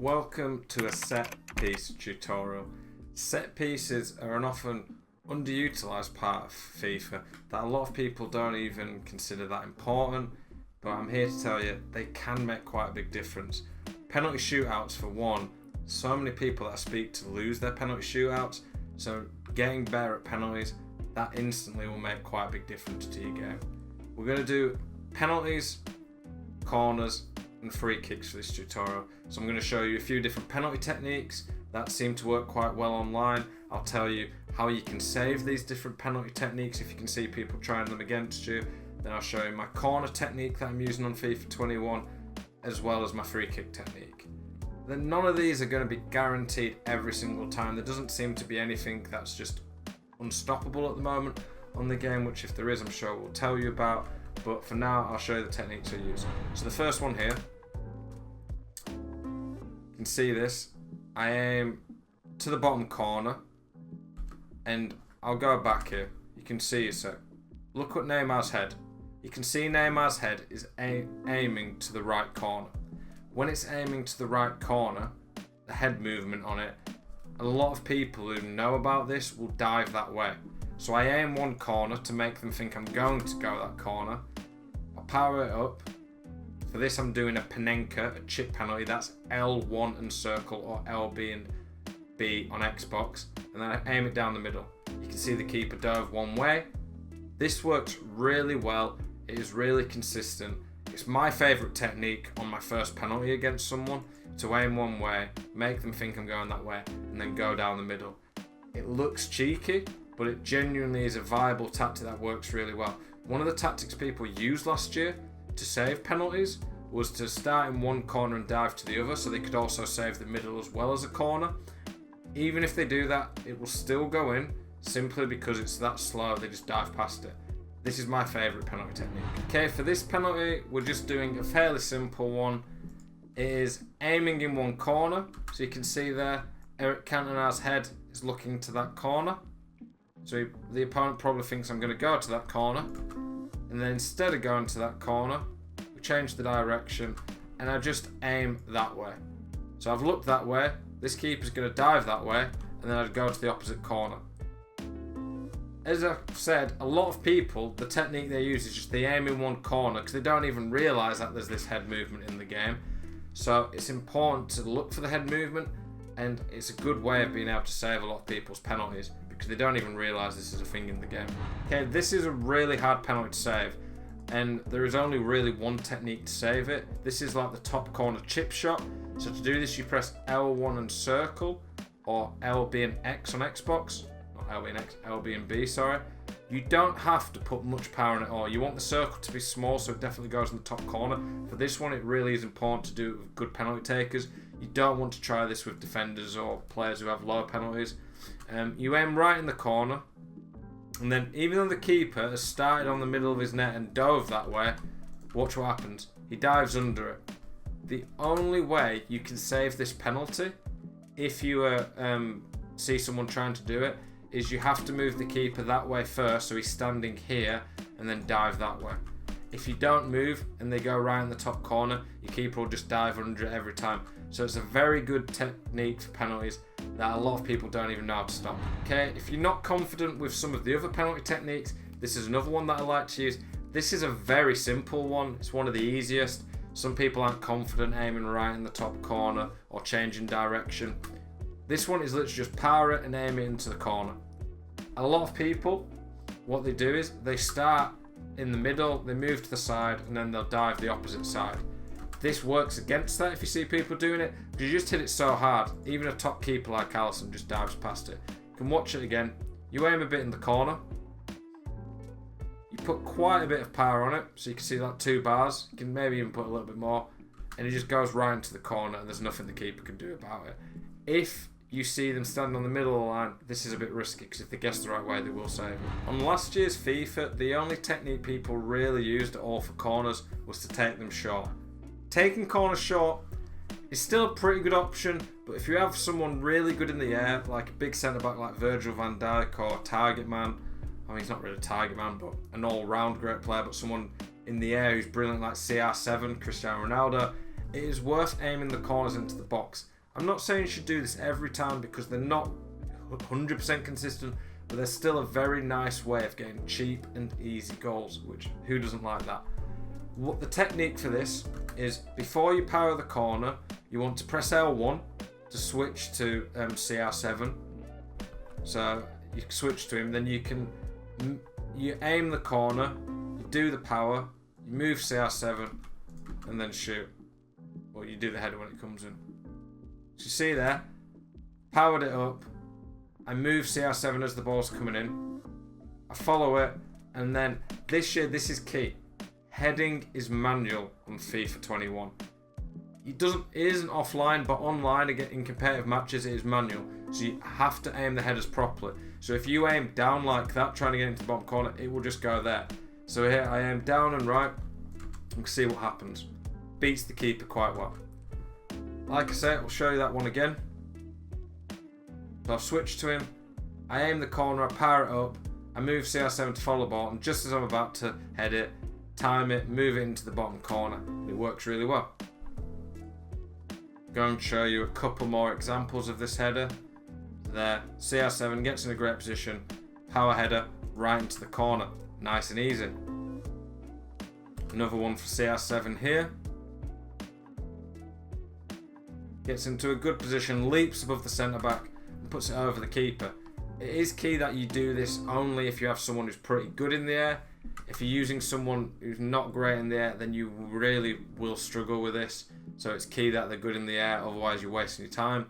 Welcome to a set piece tutorial. Set pieces are an often underutilized part of FIFA that a lot of people don't even consider that important, but I'm here to tell you they can make quite a big difference. Penalty shootouts, for one, so many people that I speak to lose their penalty shootouts, so getting better at penalties, that instantly will make quite a big difference to your game. We're going to do penalties, corners and free kicks for this tutorial. So I'm going to show you a few different penalty techniques that seem to work quite well online. I'll tell you how you can save these different penalty techniques if you can see people trying them against you. Then I'll show you my corner technique that I'm using on FIFA 21, as well as my free kick technique. Then none of these are going to be guaranteed every single time. There doesn't seem to be anything that's just unstoppable at the moment on the game, which if there is, I'm sure we'll tell you about. But for now, I'll show you the techniques I use. So the first one here, you can see this. I aim to the bottom corner, and I'll go back here. You can see it. So look at Neymar's head. You can see Neymar's head is aiming to the right corner. When it's aiming to the right corner, the head movement on it, a lot of people who know about this will dive that way. So I aim one corner to make them think I'm going to go that corner. I'll power it up. For this I'm doing a Panenka, a chip penalty. That's L1 and circle, or LB and B on Xbox. And then I aim it down the middle. You can see the keeper dove one way. This works really well. It is really consistent. It's my favourite technique on my first penalty against someone, to aim one way, make them think I'm going that way, and then go down the middle. It looks cheeky, but it genuinely is a viable tactic that works really well. One of the tactics people used last year to save penalties was to start in one corner and dive to the other, so they could also save the middle as well as a corner. Even if they do that, it will still go in, simply because it's that slow, they just dive past it. This is my favourite penalty technique. Okay, for this penalty, we're just doing a fairly simple one. It is aiming in one corner, so you can see there, Eric Cantona's head is looking to that corner. So the opponent probably thinks I'm going to go to that corner, and then instead of going to that corner, we change the direction, and I just aim that way. So I've looked that way, this keeper's going to dive that way, and then I'd go to the opposite corner. As I've said, a lot of people, the technique they use is just they aim in one corner because they don't even realise that there's this head movement in the game. So it's important to look for the head movement, and it's a good way of being able to save a lot of people's penalties because they don't even realise this is a thing in the game. Okay, this is a really hard penalty to save, and there is only really one technique to save it. This is like the top corner chip shot. So to do this, you press L1 and circle, or LB and X on Xbox. LB and X, LB and B, sorry. You don't have to put much power in it all. You want the circle to be small, so it definitely goes in the top corner. For this one, it really is important to do it with good penalty takers. You don't want to try this with defenders or players who have low penalties. You aim right in the corner, and then even though the keeper has started on the middle of his net and dove that way, watch what happens. He dives under it. The only way you can save this penalty, if you see someone trying to do it, is you have to move the keeper that way first, so he's standing here, and then dive that way. If you don't move and they go right in the top corner, your keeper will just dive under it every time. So it's a very good technique for penalties that a lot of people don't even know how to stop. Okay, if you're not confident with some of the other penalty techniques, this is another one that I like to use. This is a very simple one. It's one of the easiest. Some people aren't confident aiming right in the top corner or changing direction. This one is literally just power it and aim it into the corner. A lot of people, what they do is they start in the middle, they move to the side, and then they'll dive the opposite side. This works against that if you see people doing it, because you just hit it so hard. Even a top keeper like Alisson just dives past it. You can watch it again. You aim a bit in the corner. You put quite a bit of power on it, so you can see like 2 bars. You can maybe even put a little bit more. And it just goes right into the corner, and there's nothing the keeper can do about it. If you see them standing on the middle of the line, this is a bit risky, because if they guess the right way, they will save it. On last year's FIFA, the only technique people really used at all for corners was to take them short. Taking corners short is still a pretty good option, but if you have someone really good in the air, like a big centre-back like Virgil van Dijk or target man, I mean, he's not really a target man, but an all-round great player, but someone in the air who's brilliant like CR7, Cristiano Ronaldo, it is worth aiming the corners into the box. I'm not saying you should do this every time because they're not 100% consistent, but they're still a very nice way of getting cheap and easy goals, which who doesn't like that? What the technique for this is, before you power the corner, you want to press L1 to switch to CR7. So you switch to him, then you aim the corner, you do the power, you move CR7, and then shoot. Or you do the header when it comes in. So you see there, powered it up, I move CR7 as the ball's coming in, I follow it, and then this is key. Heading is manual on FIFA 21. It isn't offline, but online again in competitive matches it is manual. So you have to aim the headers properly. So if you aim down like that, trying to get into the bottom corner, it will just go there. So here I aim down and right, and see what happens. Beats the keeper quite well. Like I say, I'll show you that one again. So I've switched to him, I aim the corner, I power it up, I move CR7 to follow the ball, and just as I'm about to head it, time it, move it into the bottom corner. It works really well. Going to show you a couple more examples of this header. There, CR7 gets in a great position, power header right into the corner, nice and easy. Another one for CR7 here. Gets into a good position, leaps above the centre back and puts it over the keeper. It is key that you do this only if you have someone who's pretty good in the air. If you're using someone who's not great in the air, then you really will struggle with this. So it's key that they're good in the air, otherwise you're wasting your time.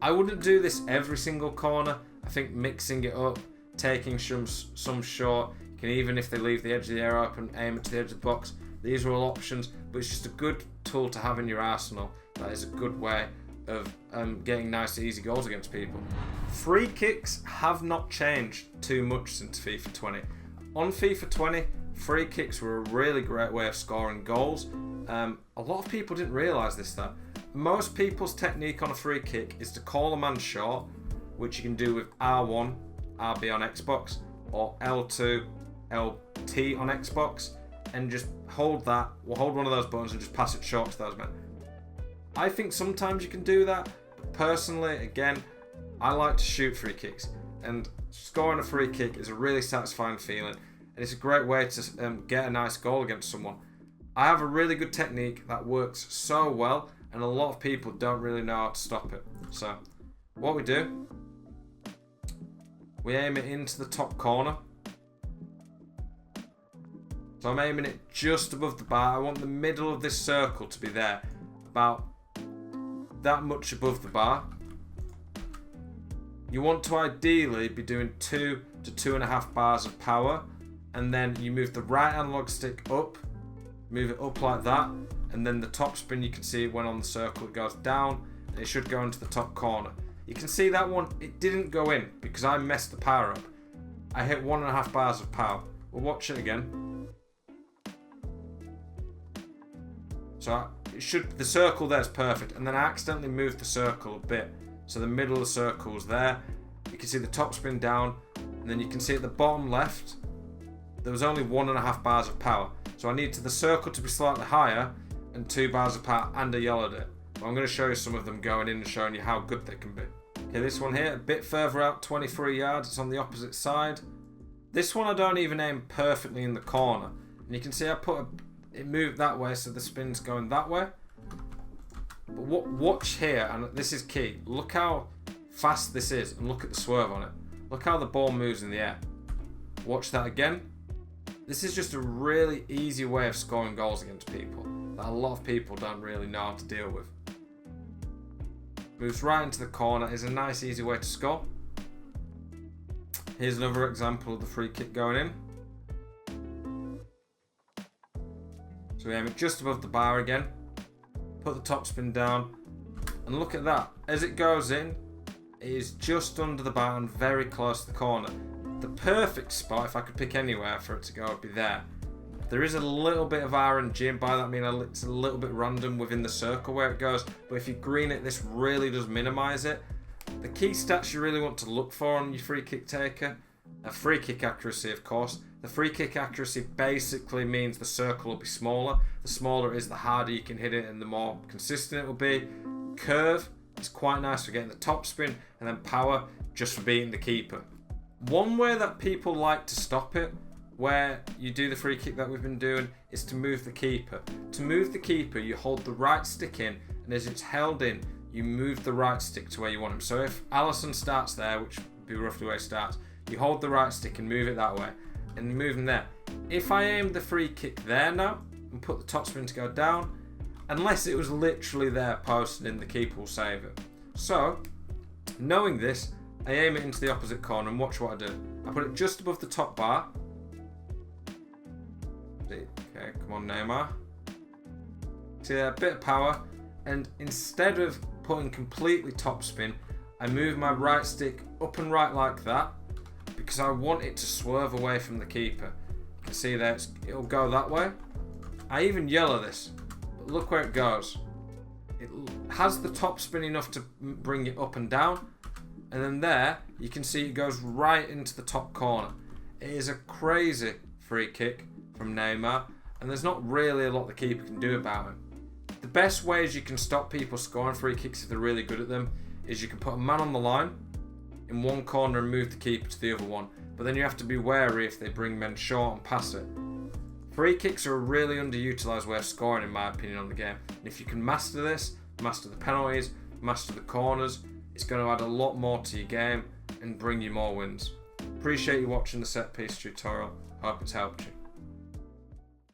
I wouldn't do this every single corner. I think mixing it up, taking some short, you can, even if they leave the edge of the area open, aim it to the edge of the box. These are all options, but it's just a good tool to have in your arsenal. That is a good way of getting nice easy goals against people. Free kicks have not changed too much since FIFA 20. On FIFA 20, free kicks were a really great way of scoring goals. A lot of people didn't realise this though. Most people's technique on a free kick is to call a man short, which you can do with R1, RB on Xbox, or L2, LT on Xbox, and just hold that, or hold one of those buttons and just pass it short to those men. I think sometimes you can do that, but personally, again, I like to shoot free kicks, and scoring a free kick is a really satisfying feeling, and it's a great way to get a nice goal against someone. I have a really good technique that works so well, and a lot of people don't really know how to stop it. So what we do, we aim it into the top corner. So I'm aiming it just above the bar. I want the middle of this circle to be there, about that much above the bar. You want to ideally be doing 2 to 2.5 bars of power, and then you move the right analog stick up, move it up like that, and then the top spin, you can see when on the circle it goes down, and it should go into the top corner. You can see that one, it didn't go in because I messed the power up. I hit 1.5 bars of power. We'll watch it again. So the circle there is perfect, and then I accidentally moved the circle a bit, so the middle of the circle is there. You can see the top spin down, and then you can see at the bottom left there was only 1.5 bars of power, so I needed the circle to be slightly higher and 2 bars of power, and I yellowed it. But I'm going to show you some of them going in and showing you how good they can be. Okay, this one here, a bit further out, 23 yards, it's on the opposite side. This one I don't even aim perfectly in the corner, and you can see I it moved that way, so the spin's going that way. But watch here, and this is key. Look how fast this is, and look at the swerve on it. Look how the ball moves in the air. Watch that again. This is just a really easy way of scoring goals against people that a lot of people don't really know how to deal with. Moves right into the corner, is a nice easy way to score. Here's another example of the free kick going in. So we aim it just above the bar again, put the top spin down, and look at that. As it goes in, it is just under the bar and very close to the corner. The perfect spot, if I could pick anywhere for it to go, would be there. There is a little bit of RNG, and by that I mean it's a little bit random within the circle where it goes, but if you green it, this really does minimise it. The key stats you really want to look for on your free kick taker, a free kick accuracy of course. The free kick accuracy basically means the circle will be smaller. The smaller it is, the harder you can hit it and the more consistent it will be. Curve is quite nice for getting the top spin, and then power just for beating the keeper. One way that people like to stop it, where you do the free kick that we've been doing, is to move the keeper. To move the keeper, you hold the right stick in, and as it's held in, you move the right stick to where you want him. So if Alisson starts there, which would be roughly where he starts, you hold the right stick and move it that way, and move him there. If I aim the free kick there now, and put the top spin to go down, unless it was literally there posted in, the keeper will save it. So, knowing this, I aim it into the opposite corner and watch what I do. I put it just above the top bar. Okay, come on Neymar. See there, a bit of power, and instead of putting completely top spin, I move my right stick up and right like that, because I want it to swerve away from the keeper. You can see there, it'll go that way. I even yellow this, but look where it goes. It has the top spin enough to bring it up and down, and then there, you can see it goes right into the top corner. It is a crazy free kick from Neymar, and there's not really a lot the keeper can do about it. The best ways you can stop people scoring free kicks if they're really good at them is you can put a man on the line in one corner and move the keeper to the other one, but then you have to be wary if they bring men short and pass it. Free kicks are a really underutilised way of scoring in my opinion on the game, and if you can master this, master the penalties, master the corners, it's going to add a lot more to your game and bring you more wins. Appreciate you watching the set piece tutorial, hope it's helped you.